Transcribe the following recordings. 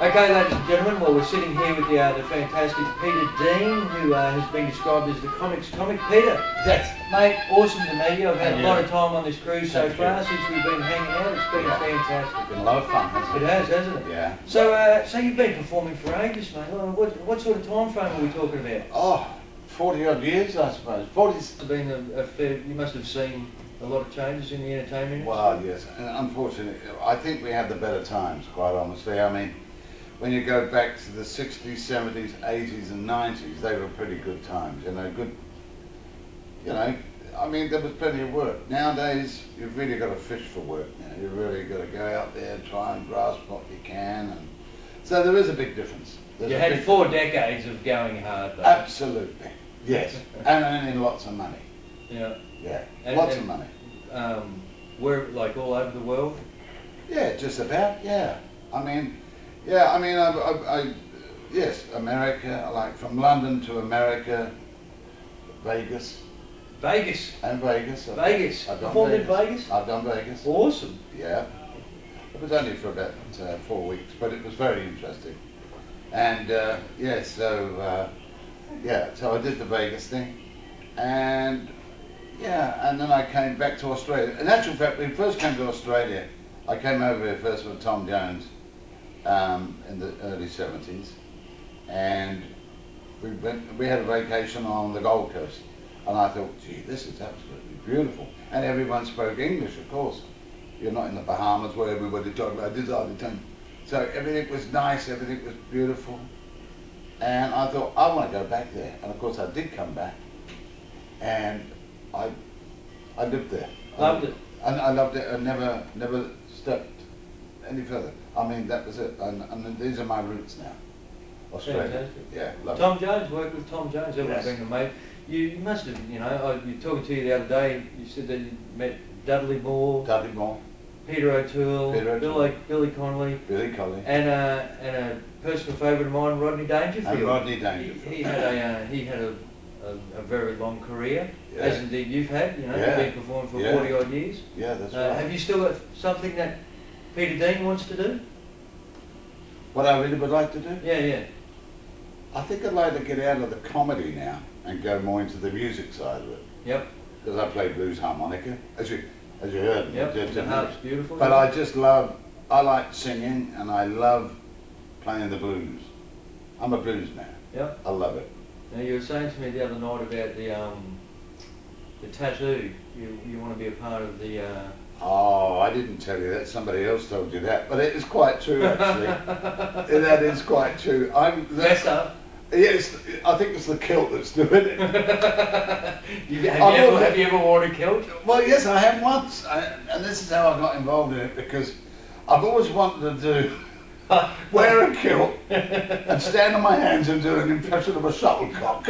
Okay, ladies and gentlemen, well, we're sitting here with the fantastic Peter Dean, who has been described as the comics comic. Peter, Yes. mate, awesome to meet you. I've had a Thank lot you. of time on this cruise so Thank far you. since we've been hanging out. It's been fantastic. Been a lot of fun, hasn't It it? has, hasn't it? Yeah. So you've been performing for ages, mate. Well, what sort of time frame are we talking about? Oh, 40 odd years, I suppose. 40. It's been a fair. You must have seen a lot of changes in the entertainment industry. Well, yes. And unfortunately, I think we had the better times, quite honestly. I mean, when you go back to the 60s, 70s, 80s and 90s, they were pretty good times, you know, I mean, there was plenty of work. Nowadays, you've really got to fish for work now. You've really got to go out there, try and grasp what you can. And so there is a big difference. There's You a had big 4 decades of going hard, though. Absolutely, yes. And earning lots of money. Yeah. Yeah, And- lots and- of money. We're like all over the world. Yeah, just about, yeah. Yes, America, like from London to America, Vegas. Vegas. And Vegas. Vegas. I've done Performed in Vegas? I've done Vegas. Awesome. Yeah. It was only for about 4 weeks, but it was very interesting. And so I did the Vegas thing. And yeah, and then I came back to Australia. In actual fact, when we first came to Australia, I came over here first with Tom Jones in the early 70s. And we had a vacation on the Gold Coast. And I thought, gee, this is absolutely beautiful. And everyone spoke English, of course. You're not in the Bahamas where everybody talked like this all the time. So everything was nice, everything was beautiful. And I thought, I want to go back there. And of course I did come back. And I lived there. Loved it. And I loved it and never stepped any further. I mean, that was it. And these are my roots now. Australia. Fantastic. Yeah, love Tom Jones, worked with Tom Jones. Everyone's Yes. been a mate. You must have, you know, you talking to you the other day, you said that you met Dudley Moore, Dudley Moore, Peter O'Toole, Peter O'Toole. Billy Connolly, Billy Colley, and a personal favourite of mine, Rodney Dangerfield. and Rodney Dangerfield. He had a very long career, Yeah. as indeed you've had. You know, Yeah. you've been performing for Yeah. 40 odd years. Yeah, that's right. Have you still got something that Peter Dean wants to do? What I really would like to do? Yeah. I think I'd like to get out of the comedy now and go more into the music side of it. Yep. Because I play blues harmonica, as you heard. Yep. The harp's beautiful. But I like singing and I love playing the blues. I'm a blues man. Yep. I love it. Now you were saying to me the other night about the tattoo. You want to be a part of the. Oh, I didn't tell you that. Somebody else told you that, but it is quite true actually. That is quite true. Mess up. Yes, I think it's the kilt that's doing it. Have you ever worn a kilt? Well, yes, I have once, and this is how I got involved in it, because I've always wanted to wear a kilt and stand on my hands and do an impression of a shuttlecock.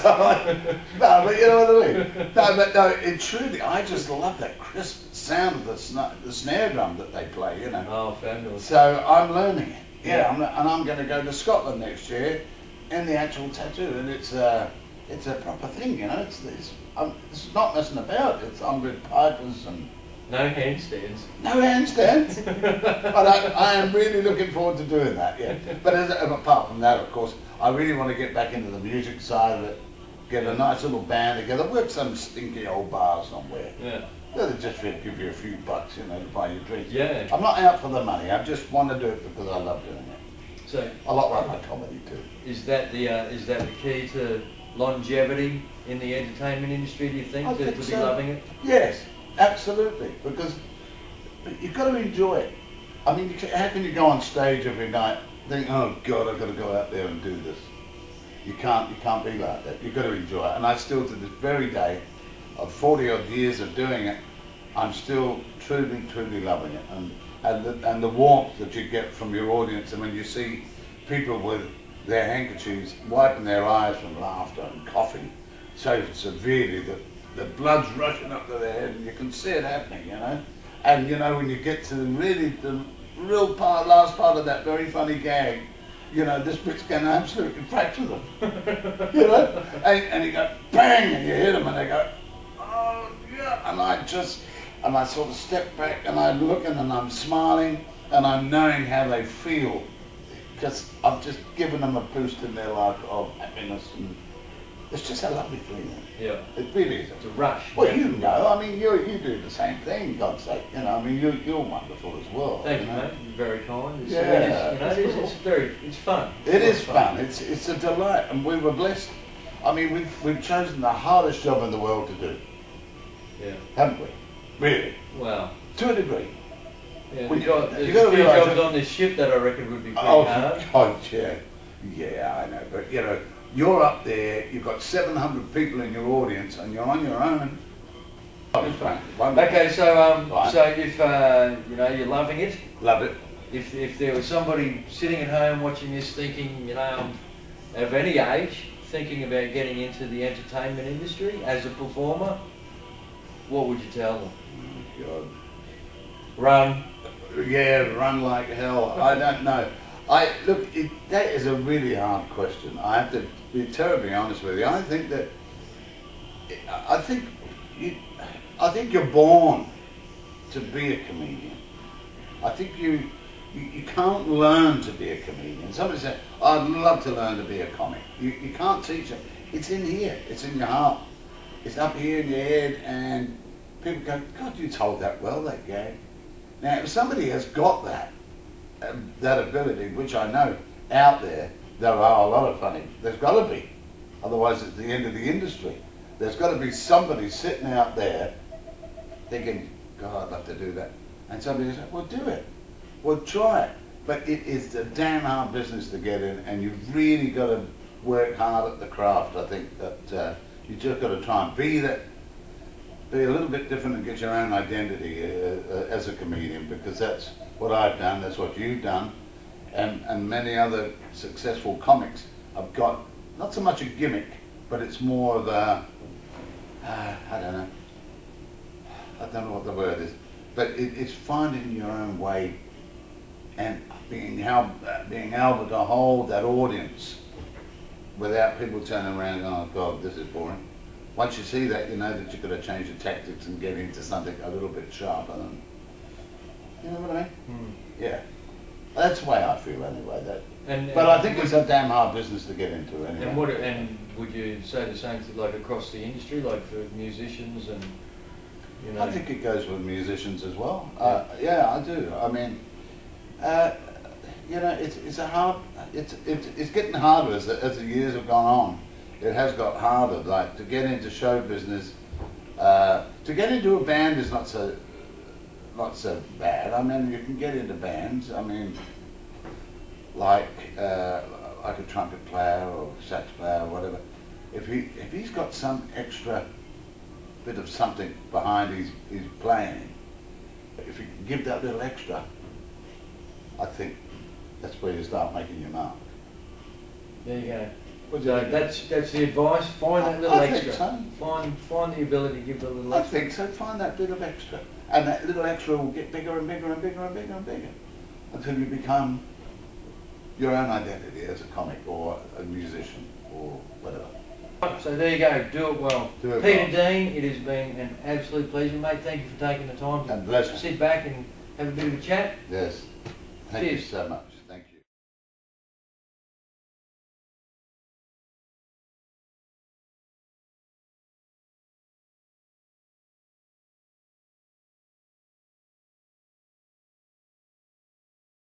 No, but you know what I mean? No, it truly, I just love that crisp sound of the snare drum that they play, you know. Oh, fabulous. So I'm learning it. Yeah, and I'm going to go to Scotland next year in the actual tattoo, and it's a proper thing, you know. It's not messing about. I'm with pipers and no handstands. no handstands. But I am really looking forward to doing that. Yeah. But apart from that, of course, I really want to get back into the music side of it. Get a nice little band together. Work some stinky old bar somewhere. Yeah. They'll just give you a few bucks, you know, to buy your drinks. Yeah. I'm not out for the money. I just want to do it because I love doing it. So I like my comedy too. is that the key to longevity in the entertainment industry? Do you think, I to think be so. loving it? Yes, absolutely. Because you've got to enjoy it. I mean, how can you go on stage every night think, oh God, I've got to go out there and do this? You can't be like that. You've got to enjoy it. And I still, to this very day, of 40 odd years of doing it, I'm still truly loving it. And the warmth that you get from your audience, and when you see people with their handkerchiefs wiping their eyes from laughter and coughing so severely that the blood's rushing up to their head, and you can see it happening, you know. And you know, when you get to the real last part of that very funny gag, you know, this bit's going to absolutely fracture them. You know? And you go, bang, and you hit them, and they go, oh, yeah. And and I sort of step back and I'm looking and I'm smiling and I'm knowing how they feel, because I've just given them a boost in their life of happiness, and it's just a lovely feeling. Yeah. It really is. It's a rush. Well, you know, I mean, you do the same thing, God's sake. You know, I mean, you're wonderful as well. Thank you, know? mate. You're very kind. It's, Yeah, it's fun. It is fun. It's a delight, and we were blessed. I mean, we've chosen the hardest job in the world to do. Yeah. Haven't we? Really? Well. To a degree. Yeah. Well, There's you got a to few realise jobs on this ship that I reckon would be pretty oh, hard. God, yeah. Yeah, I know. But, you know, you're up there, you've got 700 people in your audience, and you're on your own. Okay, so so if you know, you're loving it. Love it. If there was somebody sitting at home watching this, thinking, you know, of any age, thinking about getting into the entertainment industry as a performer, what would you tell them? God. Run. Yeah, run like hell. I don't know. Look, that is a really hard question. I have to be terribly honest with you. I think that I think you're born to be a comedian. I think you can't learn to be a comedian. Somebody said, I'd love to learn to be a comic. You can't teach it. It's in here. It's in your heart. It's up here in your head, and people go, God, you told that well, that gag. Now, if somebody has got that ability, which I know out there are a lot of funny. There's got to be. Otherwise, it's the end of the industry. There's got to be somebody sitting out there thinking, God, I'd love to do that. And somebody says, well, do it. Well, try it. But it is a damn hard business to get in, and you've really got to work hard at the craft. I think that you just got to try and be a little bit different and get your own identity as a comedian, because that's what I've done, that's what you've done, and many other successful comics have got not so much a gimmick, but it's more of a, I don't know what the word is, but it's finding your own way and being able to hold that audience without people turning around and going, oh God, this is boring. Once you see that, you know that you've got to change your tactics and get into something a little bit sharper than, you know what I mean? Yeah. That's the way I feel anyway. But I think it's a damn hard business to get into anyway. And would you say the same thing like across the industry, like for musicians and, you know? I think it goes with musicians as well. Yeah, I do. I mean, you know, it's getting harder as the years have gone on. It has got harder. Like to get into show business, to get into a band is not so bad. I mean, you can get into bands. I mean, like a trumpet player or sax player or whatever. If he's got some extra bit of something behind his playing, if you can give that little extra, I think that's where you start making your mark. There you go. So that's the advice. Find that little extra. So. Find the ability to give the little extra. I think so. Find that bit of extra, and that little extra will get bigger and bigger and bigger and bigger and bigger until you become your own identity as a comic or a musician or whatever. So there you go. Do it well. Do it Peter well. Dean, it has been an absolute pleasure, mate. Thank you for taking the time to And pleasure. sit back and have a bit of a chat. Yes. Thank you so much.